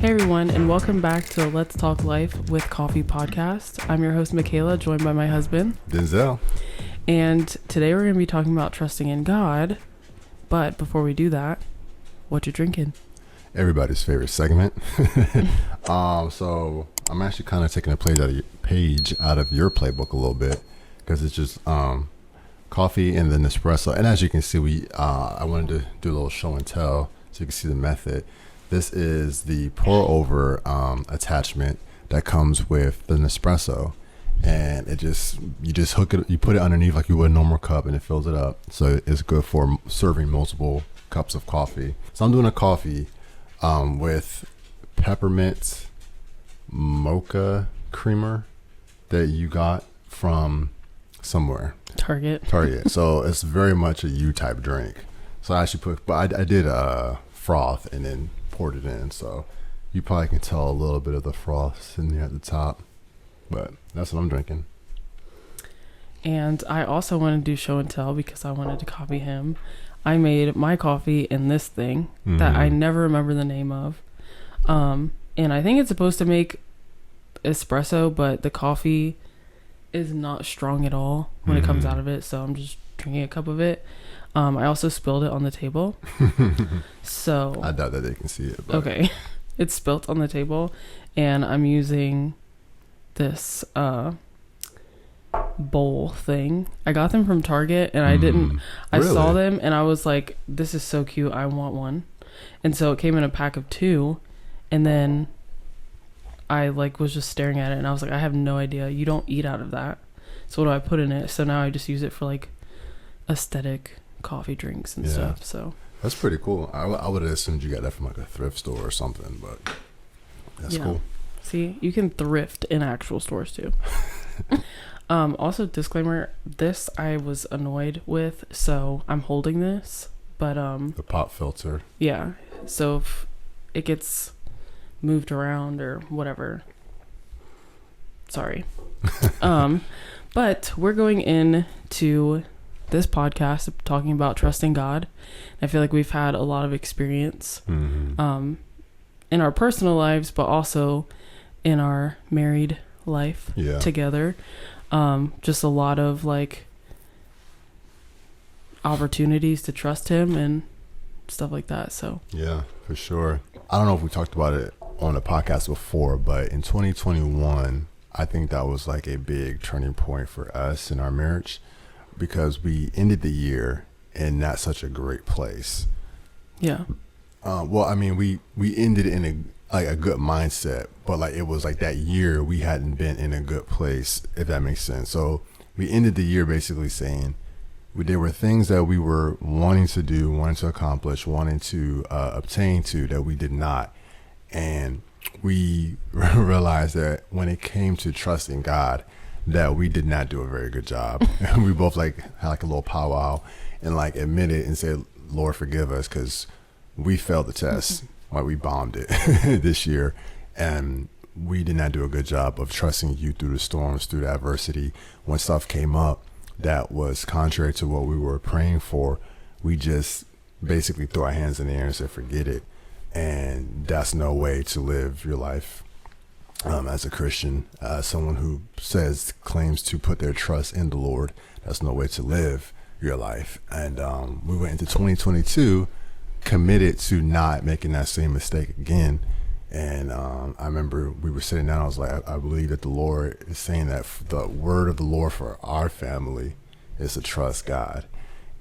Hey everyone, and welcome back to Let's Talk Life with Coffee podcast. I'm your host, Michaela, joined by my husband, Denzel. And today we're going to be talking about trusting in God. But before we do that, what you drinking? Everybody's favorite segment. So I'm actually kind of taking a page out of your playbook a little bit, because it's just coffee and then espresso. And as you can see, I wanted to do a little show and tell so you can see the method. This is the pour over attachment that comes with the Nespresso, and you just hook it, you put it underneath like you would a normal cup, and it fills it up. So it's good for serving multiple cups of coffee. So I'm doing a coffee with peppermint mocha creamer that you got from somewhere. Target. So it's very much a U type drink. So I actually I did froth and then poured it in, so you probably can tell a little bit of the froth sitting there at the top, but that's what I'm drinking. And I also wanted to do show and tell because I wanted to copy him. I made my coffee in this thing that I never remember the name of, and I think it's supposed to make espresso, but the coffee is not strong at all when it comes out of it, so I'm just drinking a cup of it. I also spilled it on the table. So I doubt that they can see it. But. Okay. It's spilt on the table, and I'm using this bowl thing. I got them from Target, and I saw them and I was like, this is so cute, I want one. And so it came in a pack of 2, and then I was just staring at it, and I was like, I have no idea. You don't eat out of that. So what do I put in it? So now I just use it for aesthetic coffee drinks and stuff. So that's pretty cool. I would have assumed you got that from a thrift store or something, but that's cool. See, you can thrift in actual stores too. Also, disclaimer, this I was annoyed with, so I'm holding this, but the pop filter. Yeah. So if it gets moved around or whatever, sorry. But we're going into this podcast talking about trusting God. I feel like we've had a lot of experience in our personal lives, but also in our married life together. Just a lot of opportunities to trust him and stuff like that. So yeah, for sure. I don't know if we talked about it on the podcast before, but in 2021, I think that was a big turning point for us in our marriage, because we ended the year in not such a great place. Yeah. Well, I mean, we ended in a good mindset, but it was that year we hadn't been in a good place, if that makes sense. So we ended the year basically saying there were things that we were wanting to do, wanting to accomplish, wanting to obtain to that we did not. And we realized that when it came to trusting God, that we did not do a very good job. And we both had a little powwow and admit it and said, Lord, forgive us, because we failed the test. We bombed it this year, and we did not do a good job of trusting you through the storms, through the adversity. When stuff came up that was contrary to what we were praying for, we just basically threw our hands in the air and said, forget it. And that's no way to live your life. As a Christian, someone who claims to put their trust in the Lord, that's no way to live your life. And we went into 2022 committed to not making that same mistake again. And I remember we were sitting down, I was like, I believe that the Lord is saying that the word of the Lord for our family is to trust God.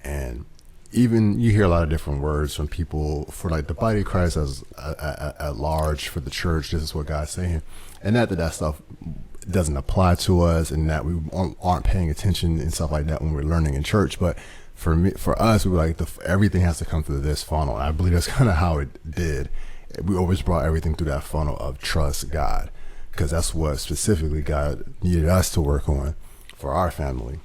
And even you hear a lot of different words from people for the body of Christ as at large, for the church. This is what God's saying, and that stuff doesn't apply to us, and that we aren't paying attention and stuff like that when we're learning in church. But for us, we were everything has to come through this funnel. And I believe that's kind of how it did. We always brought everything through that funnel of trust God, because that's what specifically God needed us to work on for our family.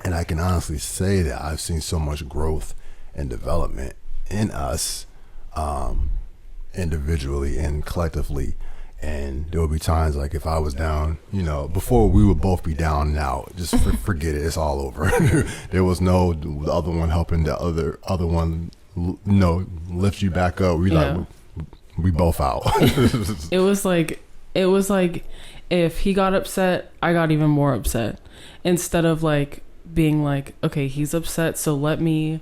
And I can honestly say that I've seen so much growth and development in us, individually and collectively. And there will be times if I was down, before we would both be down and out, just forget it. It's all over. There was no the other one helping the other one, lift you back up. we both out. It was like if he got upset, I got even more upset. Instead of like being like, okay, he's upset, so let me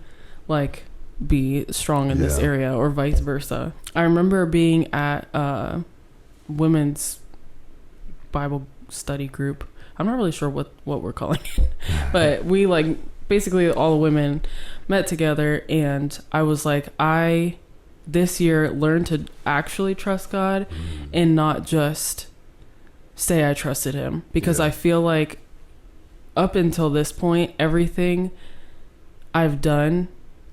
like be strong in this area, or vice versa. I remember being at women's Bible study group. I'm not really sure what we're calling it, but we like basically all the women met together, and I was like, I this year learned to actually trust God and not just say I trusted him, because I feel like up until this point, everything I've done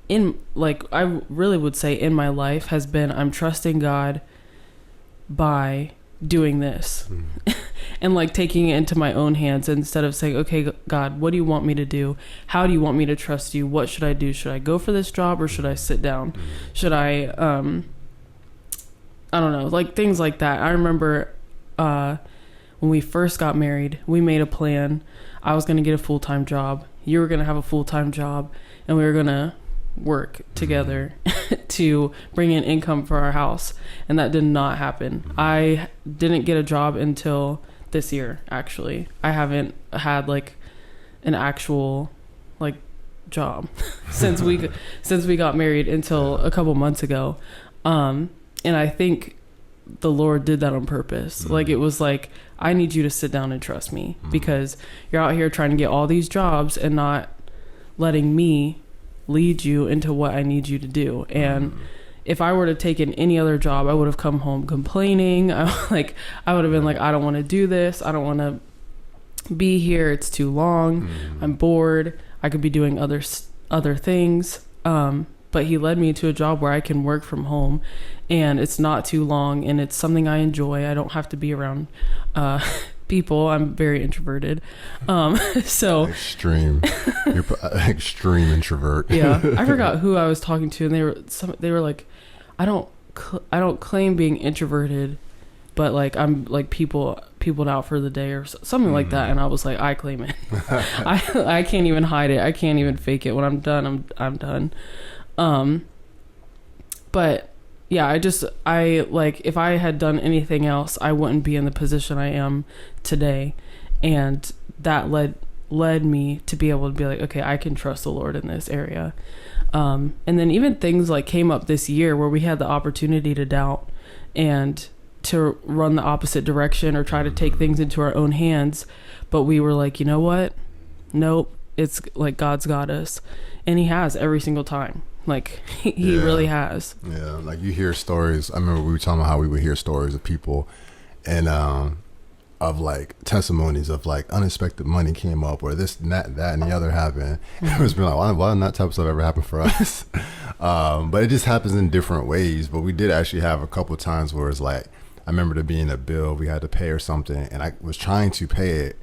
in, like, I really would say in my life has been, I'm trusting God by doing this and like taking it into my own hands, instead of saying, okay, God, what do you want me to do? How do you want me to trust you? What should I do? Should I go for this job, or should I sit down? Should I don't know, like things like that. I remember when we first got married, we made a plan. I was going to get a full-time job. You were going to have a full-time job, and we were going to work together to bring in income for our house. And that did not happen. I didn't get a job until this year, actually. I haven't had like an actual like job since we got married until a couple months ago. And I think the Lord did that on purpose. Like, it was like, I need you to sit down and trust me, because you're out here trying to get all these jobs and not letting me lead you into what I need you to do. And if I were to take in any other job, I would have come home complaining. I would have been like, I don't want to do this. I don't want to be here. It's too long. I'm bored. I could be doing other things. But he led me to a job where I can work from home, and it's not too long, and it's something I enjoy. I don't have to be around people. I'm very introverted. So extreme. You're extreme introvert. Yeah. I forgot who I was talking to, and they were like, I don't claim being introverted, but like I'm like peopled out for the day or something like that. And I was like, I claim it. I can't even hide it. I can't even fake it. When I'm done, I'm done. But yeah, I like, if I had done anything else, I wouldn't be in the position I am today. And that led me to be able to be like, okay, I can trust the Lord in this area. And then even things like came up this year where we had the opportunity to doubt and to run the opposite direction or try to take things into our own hands. But we were like, you know what? Nope. It's like, God's got us. And he has every single time. Like, he really has. Yeah, like you hear stories. I remember we were talking about how we would hear stories of people and of like testimonies of like unexpected money came up, or this and that and the other happened. It was been like, why didn't that type of stuff ever happen for us? But it just happens in different ways. But we did actually have a couple of times where it's like, I remember there being a bill we had to pay or something, and I was trying to pay it.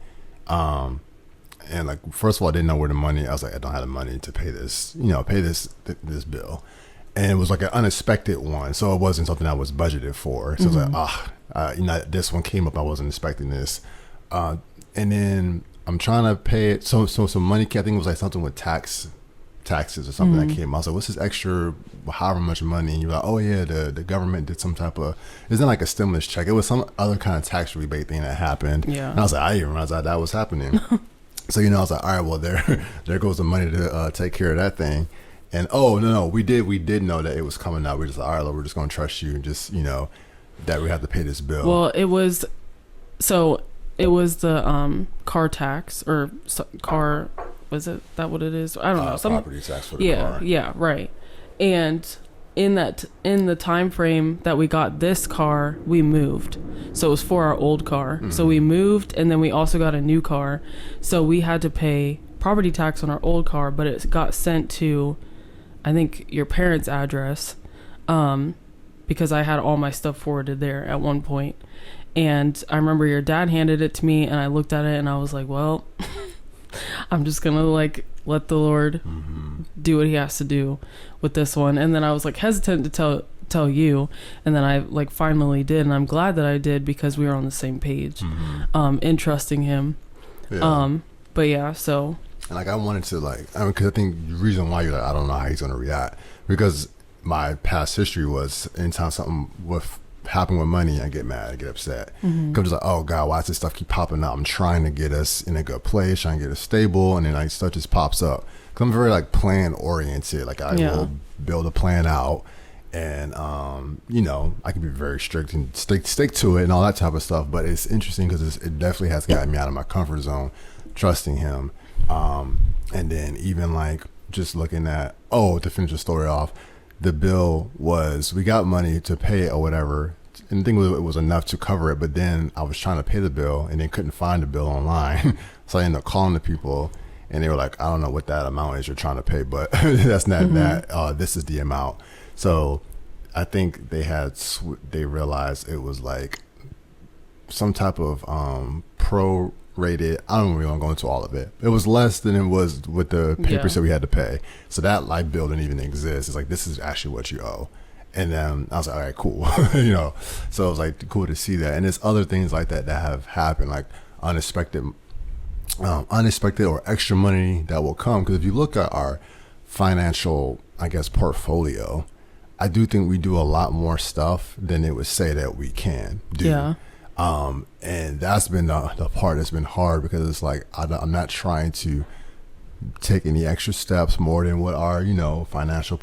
And like, first of all, I didn't know where the money, I was like, I don't have the money to pay this, this bill. And it was like an unexpected one. So it wasn't something I was budgeted for. So I was like, this one came up. I wasn't expecting this. And then I'm trying to pay it. So some money, I think it was like something with taxes or something that came. I was like, what's this extra, however much money? And you're like, oh yeah, the government did some type of, isn't like a stimulus check. It was some other kind of tax rebate thing that happened. Yeah. And I was like, I didn't realize that was happening. So, I was like, all right, well, there goes the money to take care of that thing. And, no, we did know that it was coming out. We're just like, all right, Lord, we're just going to trust you and just, that we have to pay this bill. Well, it was the car tax or car, was it that what it is? I don't know. Property tax for the car. Yeah, right. And in the time frame that we got this car, we moved. So it was for our old car. So we moved, and then we also got a new car. So we had to pay property tax on our old car, but it got sent to, I think, your parents' address, because I had all my stuff forwarded there at one point. And I remember your dad handed it to me, and I looked at it, and I was like, well, I'm just gonna like let the Lord do what he has to do with this one. And then I was like hesitant to tell you, and then I like finally did, and I'm glad that I did, because we were on the same page in trusting him. But yeah, so, and like I wanted to like, because I think the reason why you're like, I don't know how he's gonna react, because my past history was anytime something with happen with money, I get mad, I get upset. Because it's like, oh God, why does this stuff keep popping up? I'm trying to get us in a good place, trying to get us stable, and then like stuff just pops up. Because I'm very like plan oriented. Like I will build a plan out, and you know, I can be very strict and stick to it and all that type of stuff. But it's interesting because it definitely has gotten me out of my comfort zone, trusting him. And then even like just looking at, to finish the story off, the bill was, we got money to pay it or whatever, and I think it was enough to cover it, but then I was trying to pay the bill and then couldn't find the bill online. So I ended up calling the people, and they were like, I don't know what that amount is you're trying to pay, but that's not that, this is the amount. So I think they realized it was like some type of prorated, I don't really want to go into all of it. It was less than it was with the papers that we had to pay. So that light bill didn't even exist. It's like, this is actually what you owe. And then I was like, all right, cool. You know, so it was like cool to see that. And there's other things like that have happened, like unexpected or extra money that will come. Because if you look at our financial, I guess, portfolio, I do think we do a lot more stuff than it would say that we can do. Yeah. And that's been the part that's been hard, because it's like, I'm not trying to take any extra steps more than what our, you know, financial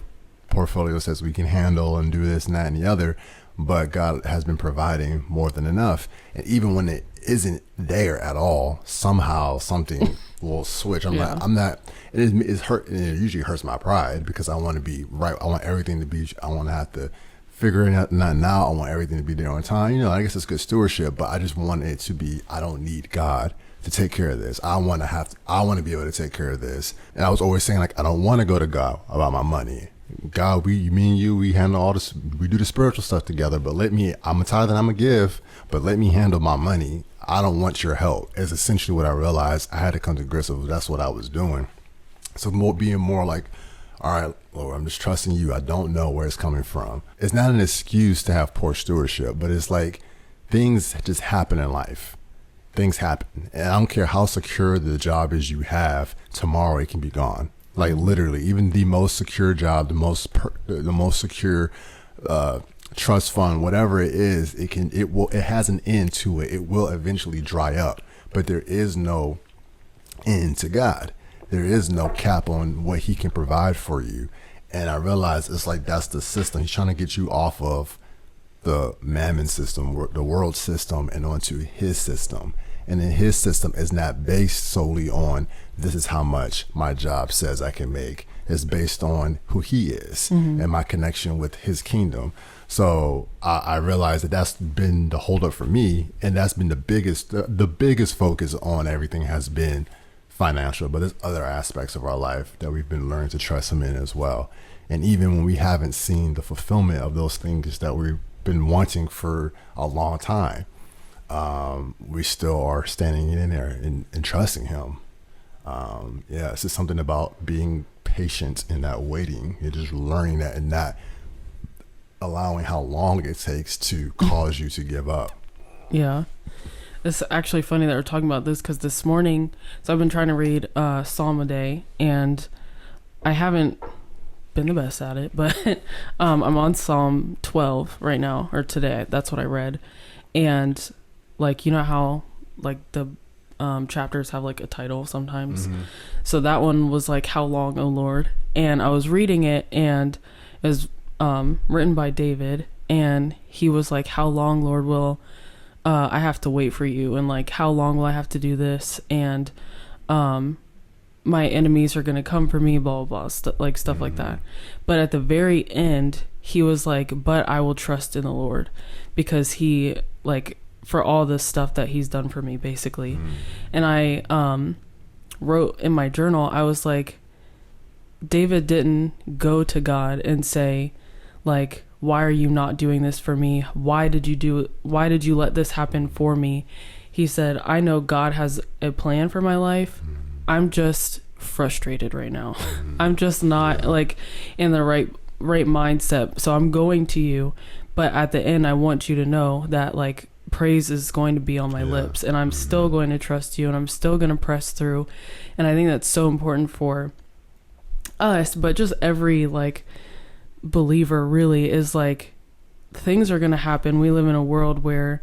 portfolio says we can handle and do this and that and the other. But God has been providing more than enough. And even when it isn't there at all, somehow something will switch. I'm not, it's hurt. It usually hurts my pride, because I want to be right. I want everything to be, I want to have to figure it out. Not now. I want everything to be there on time. You know, I guess it's good stewardship, but I just want it to be, I don't need God to take care of this. I want to be able to take care of this. And I was always saying, like, I don't want to go to God about my money. God, me and you, we handle all this, we do the spiritual stuff together, but I'm a tithe and I'm a give, but let me handle my money. I don't want your help. Is essentially what I realized. I had to come to grips with. That's what I was doing. So being more like, all right, Lord, I'm just trusting you. I don't know where it's coming from. It's not an excuse to have poor stewardship, but it's like things just happen in life. Things happen. And I don't care how secure the job is you have, tomorrow it can be gone. Like literally, even the most secure job, the most secure trust fund, whatever it is, it has an end to it. It will eventually dry up, but there is no end to God. There is no cap on what he can provide for you. And I realize it's like, that's the system. He's trying to get you off of the mammon system, the world system, and onto his system. And then his system is not based solely on, this is how much my job says I can make. It's based on who he is and my connection with his kingdom. So I realized that that's been the holdup for me. And that's been the biggest focus on everything has been financial. But there's other aspects of our life that we've been learning to trust him in as well. And even when we haven't seen the fulfillment of those things that we've been wanting for a long time, we still are standing in there and trusting him. It's just something about being patient in that waiting. You're just learning that and not allowing how long it takes to cause you to give up. Yeah. It's actually funny that we're talking about this, because this morning, so I've been trying to read Psalm a day, and I haven't been the best at it, but I'm on Psalm 12 right now, or today. That's what I read. And like, you know how like the chapters have like a title sometimes. So that one was like, how long, O Lord? And I was reading it, and it was written by David, and he was like, how long, Lord, will I have to wait for you? And like, how long will I have to do this? And my enemies are going to come for me, blah, blah, blah, stuff like that. But at the very end, he was like, but I will trust in the Lord, because he, like, for all this stuff that he's done for me, basically. And I wrote in my journal, I was like, David didn't go to God and say, like, why are you not doing this for me? Why did you let this happen for me? He said, I know God has a plan for my life. I'm just frustrated right now. I'm just not like in the right mindset. So I'm going to you, but at the end, I want you to know that like praise is going to be on my lips, and I'm still going to trust you, and I'm still going to press through. And I think that's so important for us, but just every like believer really is like, things are going to happen. We live in a world where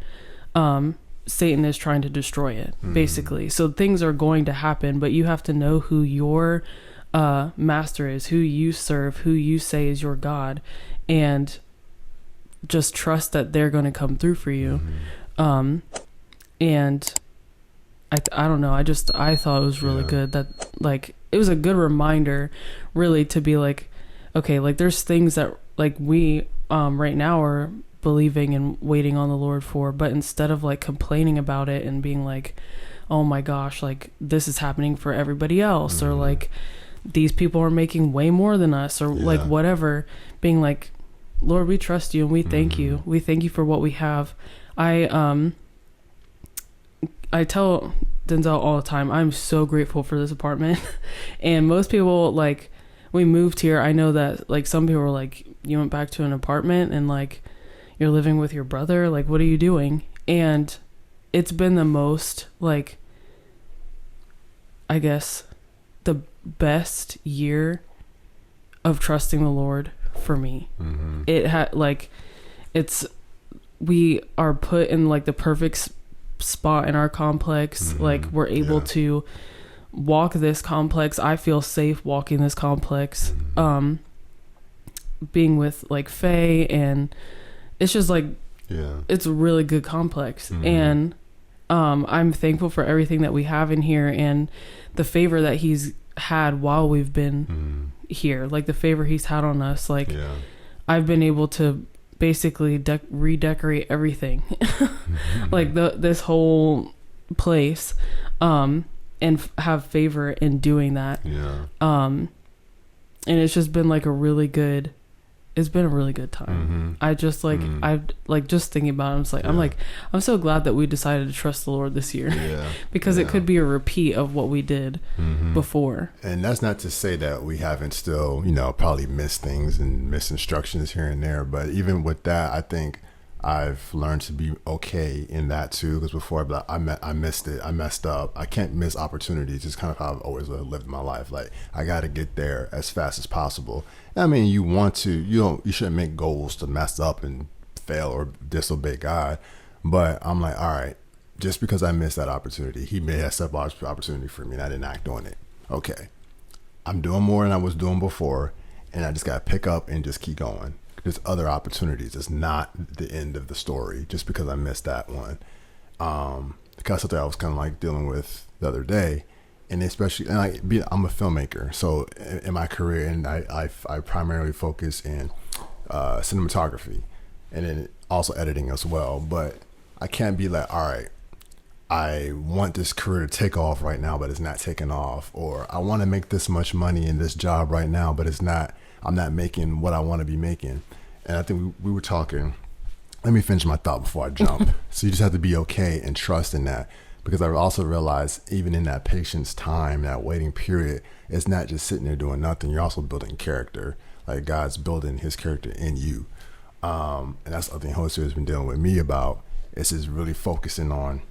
Satan is trying to destroy it, basically. So things are going to happen, but you have to know who your master is, who you serve, who you say is your God, and just trust that they're going to come through for you. And I don't know. I thought it was really good that, like, it was a good reminder really to be like, okay, like there's things that like we right now are believing and waiting on the Lord for, but instead of like complaining about it and being like, oh my gosh, like this is happening for everybody else, or like these people are making way more than us, or like whatever, being like, Lord, we trust you and we thank you. We thank you for what we have. I tell Denzel all the time, I'm so grateful for this apartment. And most people, like, we moved here, I know that like some people were like, you went back to an apartment and like you're living with your brother, like what are you doing? And it's been the most, like, I guess the best year of trusting the Lord for me. It had like, we are put in like the perfect spot in our complex. Like we're able to walk this complex. I feel safe walking this complex, being with like Faye, and it's just like, it's a really good complex. And I'm thankful for everything that we have in here and the favor that he's had while we've been here, like the favor he's had on us. Like I've been able to basically redecorate everything, like this whole place, and have favor in doing that. And it's just been like it's been a really good time. I just like, I've like, just thinking about it, I'm so glad that we decided to trust the Lord this year, because it could be a repeat of what we did before. And that's not to say that we haven't still, probably missed things and missed instructions here and there. But even with that, I think I've learned to be okay in that too. Because before I missed it, I messed up. I can't miss opportunities. It's kind of how I've always lived my life. Like I got to get there as fast as possible. I mean, you shouldn't make goals to mess up and fail or disobey God. But I'm like, all right, just because I missed that opportunity, he may have set up opportunity for me and I didn't act on it. Okay, I'm doing more than I was doing before, and I just got to pick up and just keep going. There's other opportunities. It's not the end of the story just because I missed that one. Because something I was kind of like dealing with the other day, and especially, and I'm a filmmaker, so in my career, and I primarily focus in cinematography, and then also editing as well. But I can't be like, all right, I want this career to take off right now, but it's not taking off, or I want to make this much money in this job right now, but I'm not making what I want to be making. And I think we were talking, let me finish my thought before I jump. So you just have to be okay and trust in that, because I also realized even in that patience time, that waiting period, it's not just sitting there doing nothing. You're also building character. Like God's building his character in you. And that's something Holy Spirit has been dealing with me about. It's just really focusing on,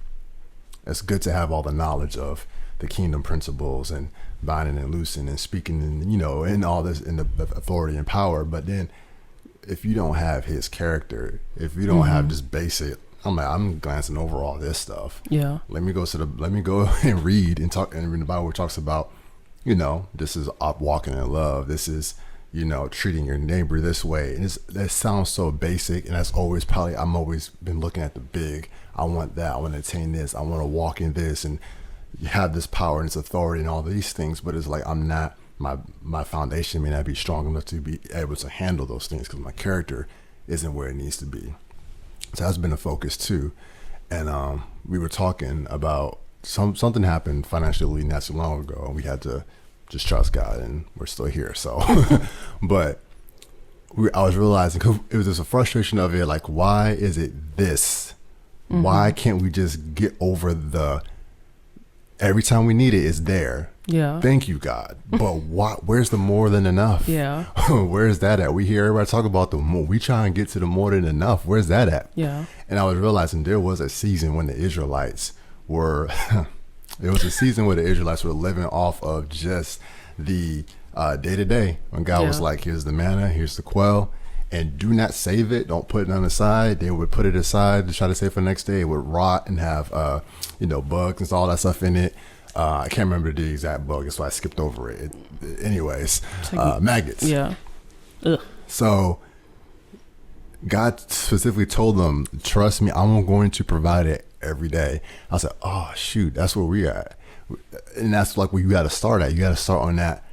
it's good to have all the knowledge of the kingdom principles and binding and loosing and speaking and, and all this in the authority and power. But then if you don't have his character, if you don't have just basic, I'm glancing over all this stuff. Yeah. Let me go and read and talk. And in the Bible, it talks about, this is walking in love. This is, treating your neighbor this way. And that sounds so basic. And that's always I'm always been looking at the big, I want that. I want to attain this. I want to walk in this and have this power and this authority and all these things. But it's like, I'm not, my foundation may not be strong enough to be able to handle those things because my character isn't where it needs to be. So that's been a focus too. And we were talking about something happened financially not too long ago, and we had to just trust God, and we're still here. So, but I was realizing, 'cause it was just a frustration of it. Like, why is it this? Why can't we just get over every time we need it, it's there. Yeah. Thank you, God. But where's the more than enough? Yeah. Where's that at? We hear everybody talk about the more. We try and get to the more than enough. Where's that at? Yeah. And I was realizing there was a season when the Israelites were, there was a season where the Israelites were living off of just the day to day, when God was like, here's the manna, here's the quail, and do not save it, don't put it on the side. They would put it aside to try to save for the next day. It would rot and have bugs and all that stuff in it. I can't remember the exact bug, that's why I skipped over it. Anyways, maggots. Yeah. Ugh. So God specifically told them, trust me, I'm going to provide it every day. I was like, oh shoot, that's where we at. And that's like where you got to start at. You got to start on that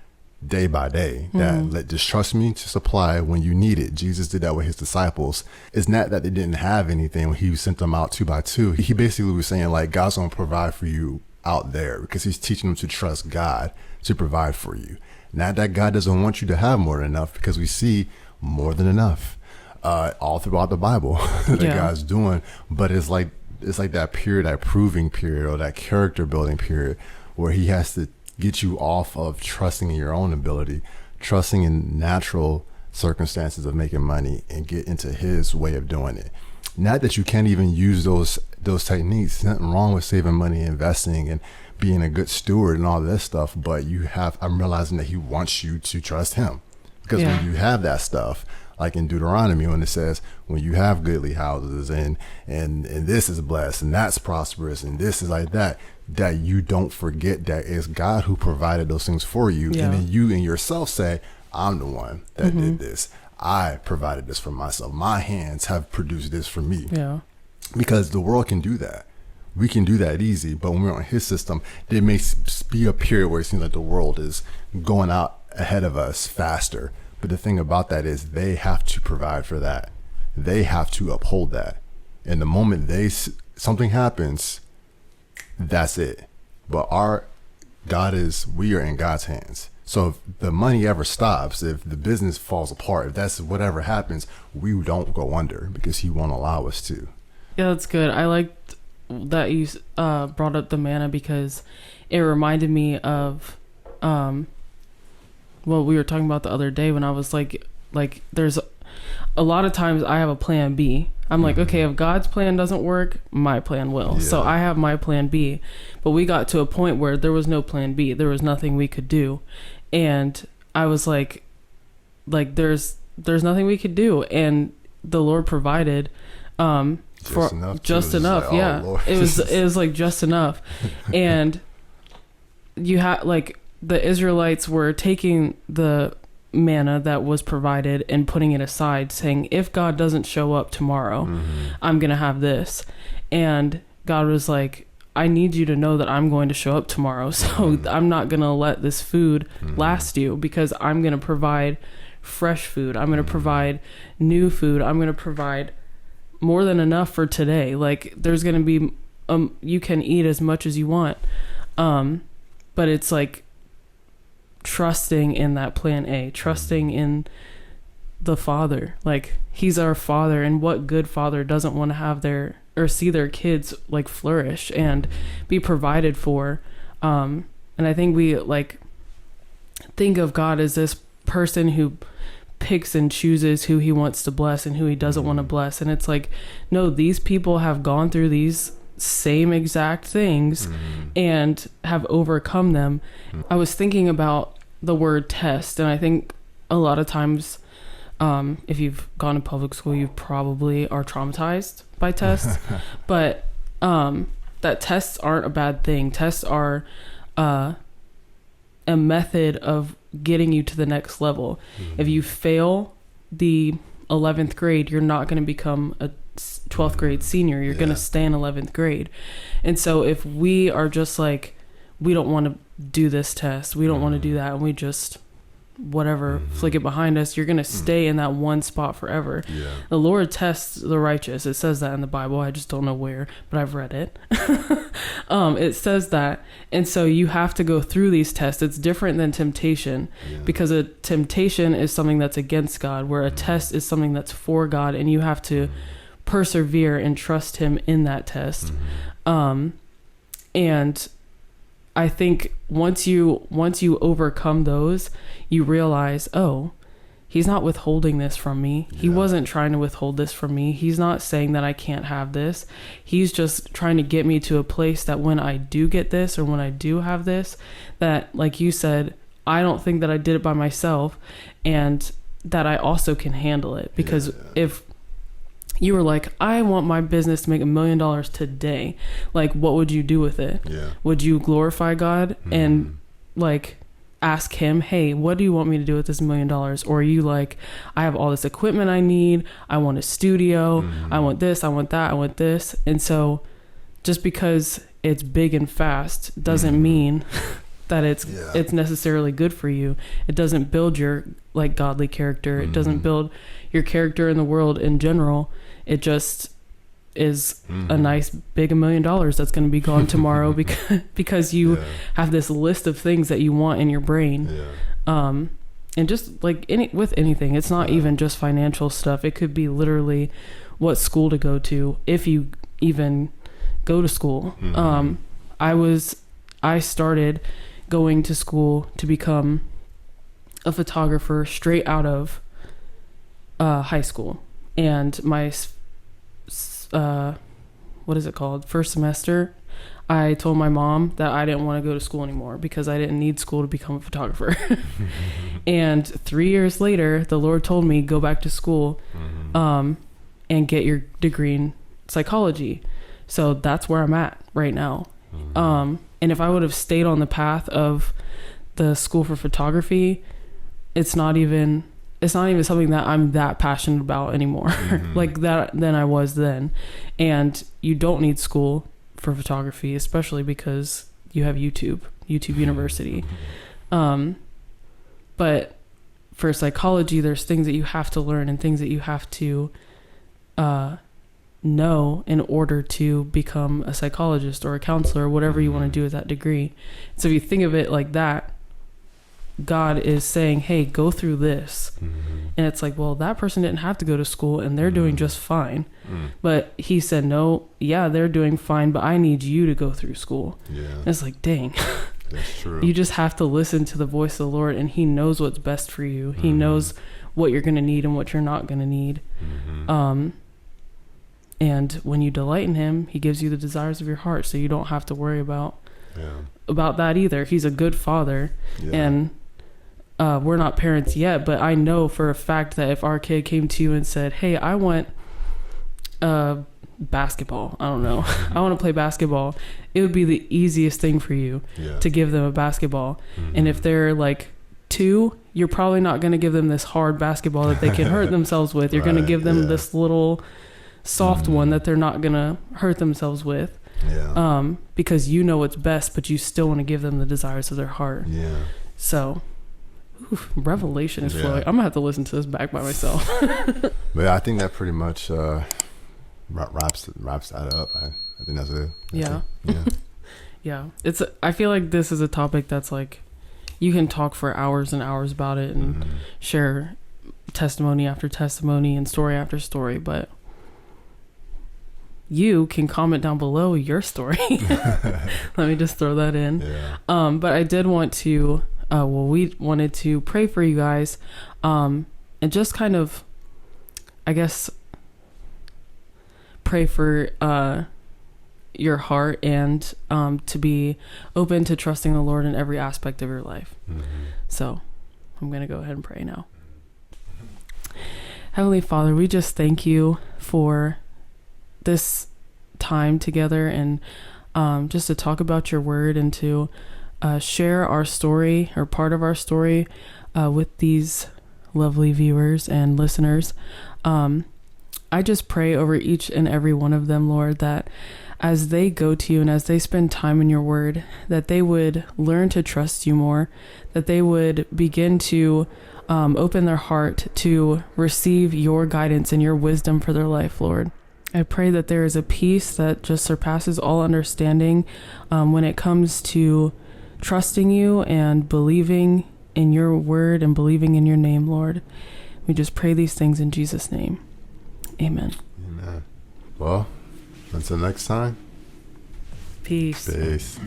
day by day, that just trust me to supply when you need it. Jesus did that with his disciples. It's not that they didn't have anything when he sent them out 2 by 2. He basically was saying like, God's going to provide for you out there, because he's teaching them to trust God to provide for you. Not that God doesn't want you to have more than enough, because we see more than enough all throughout the Bible that God's doing. But it's like that period, that proving period, or that character building period, where he has to get you off of trusting in your own ability, trusting in natural circumstances of making money, and get into his way of doing it. Not that you can't even use those techniques. There's nothing wrong with saving money, investing, and being a good steward and all this stuff. But I'm realizing that he wants you to trust him, because when you have that stuff, like in Deuteronomy, when it says, when you have goodly houses and this is blessed and that's prosperous and this is like that you don't forget that it's God who provided those things for you. And then you and yourself say, I'm the one that did this. I provided this for myself. My hands have produced this for me. Yeah. Because the world can do that. We can do that easy. But when we're on his system, there may be a period where it seems like the world is going out ahead of us faster. But the thing about that is they have to provide for that. They have to uphold that. And the moment something happens, that's it. But we are in God's hands. So if the money ever stops, if the business falls apart, if that's whatever happens, we don't go under, because he won't allow us to. Yeah, that's good. I liked that you brought up the manna, because it reminded me of what we were talking about the other day, when I was like there's a lot of times I have a plan B. I'm like, okay, if God's plan doesn't work, my plan will. Yeah. So I have my plan B. But we got to a point where there was no plan B. There was nothing we could do. And I was like there's nothing we could do. And the Lord provided just enough. Like, yeah. Oh, it was like just enough. And you had the Israelites were taking the manna that was provided and putting it aside, saying, if God doesn't show up tomorrow, I'm going to have this. And God was like, I need you to know that I'm going to show up tomorrow. So I'm not going to let this food last you, because I'm going to provide fresh food. I'm going to provide new food. I'm going to provide more than enough for today. Like, there's going to be, you can eat as much as you want. But it's like, trusting in that plan A, trusting in the Father. Like, he's our Father, and what good father doesn't want to have see their kids like flourish and be provided for? And I think we think of God as this person who picks and chooses who he wants to bless and who he doesn't want to bless. And it's like, no, these people have gone through these same exact things and have overcome them. I was thinking about the word test, and I think a lot of times if you've gone to public school, you probably are traumatized by tests. But that tests aren't a bad thing. Tests are a method of getting you to the next level. If you fail the 11th grade, you're not going to become a 12th grade senior. You're going to stay in 11th grade. And so if we are just like, we don't want to do this test, we don't want to do that, and we just flick it behind us, you're going to stay in that one spot forever. The Lord tests the righteous. It says that in the Bible. I just don't know where, but I've read it. It says that. And so you have to go through these tests. It's different than temptation, because a temptation is something that's against God, where a test is something that's for God, and you have to persevere and trust him in that test. And I think once you overcome those, you realize, oh, he's not withholding this from me. He wasn't trying to withhold this from me. He's not saying that I can't have this. He's just trying to get me to a place that when I do get this, or when I do have this, that, like you said, I don't think that I did it by myself, and that I also can handle it. Because if you were like, I want my business to make $1 million today, like, what would you do with it? Yeah. Would you glorify God and like ask him, hey, what do you want me to do with this $1 million? Or are you like, I have all this equipment I need, I want a studio, I want this, I want that, I want this. And so just because it's big and fast doesn't mean that it's necessarily good for you. It doesn't build your like godly character. It doesn't build your character in the world in general. It just is a nice big $1 million that's going to be gone tomorrow because you have this list of things that you want in your brain. And just like with anything, it's not even just financial stuff. It could be literally what school to go to, if you even go to school. I started going to school to become a photographer straight out of high school, and my what is it called, first semester, I told my mom that I didn't want to go to school anymore because I didn't need school to become a photographer. And 3 years later, the Lord told me, go back to school and get your degree in psychology. So that's where I'm at right now. And if I would have stayed on the path of the school for photography, it's not even something that I'm that passionate about anymore. Like that than I was then. And you don't need school for photography, especially because you have YouTube University. But for psychology, there's things that you have to learn and things that you have to know in order to become a psychologist or a counselor or whatever you want to do with that degree. So if you think of it like that, God is saying, hey, go through this. And it's like, well, that person didn't have to go to school and they're doing just fine. But he said, no, yeah, they're doing fine, but I need you to go through school. And it's like, dang. That's true. You just have to listen to the voice of the Lord, and he knows what's best for you. He knows what you're going to need and what you're not going to need. And when you delight in him, he gives you the desires of your heart, so you don't have to worry about that either. He's a good father. And we're not parents yet, but I know for a fact that if our kid came to you and said, hey, I want basketball, I don't know, I want to play basketball, it would be the easiest thing for you to give them a basketball. And if they're like 2, you're probably not going to give them this hard basketball that they can hurt themselves with. You're going to give them this little soft one that they're not going to hurt themselves with. Because you know what's best, but you still want to give them the desires of their heart. So revelation is flowing. I'm gonna have to listen to this back by myself. But I think that pretty much wraps that up. I think that's it. It's I feel like this is a topic that's like you can talk for hours and hours about it and share testimony after testimony and story after story, but you can comment down below your story. Let me just throw that in. But I did want to we wanted to pray for you guys, and just kind of, I guess, pray for your heart and to be open to trusting the Lord in every aspect of your life. So I'm going to go ahead and pray now. Heavenly Father, we just thank you for this time together and just to talk about your word and to share our story or part of our story with these lovely viewers and listeners. I just pray over each and every one of them, Lord, that as they go to you and as they spend time in your word, that they would learn to trust you more, that they would begin to open their heart to receive your guidance and your wisdom for their life, Lord. I pray that there is a peace that just surpasses all understanding when it comes to trusting you and believing in your word and believing in your name, Lord. We just pray these things in Jesus' name. Amen. Well, until next time. Peace. Peace.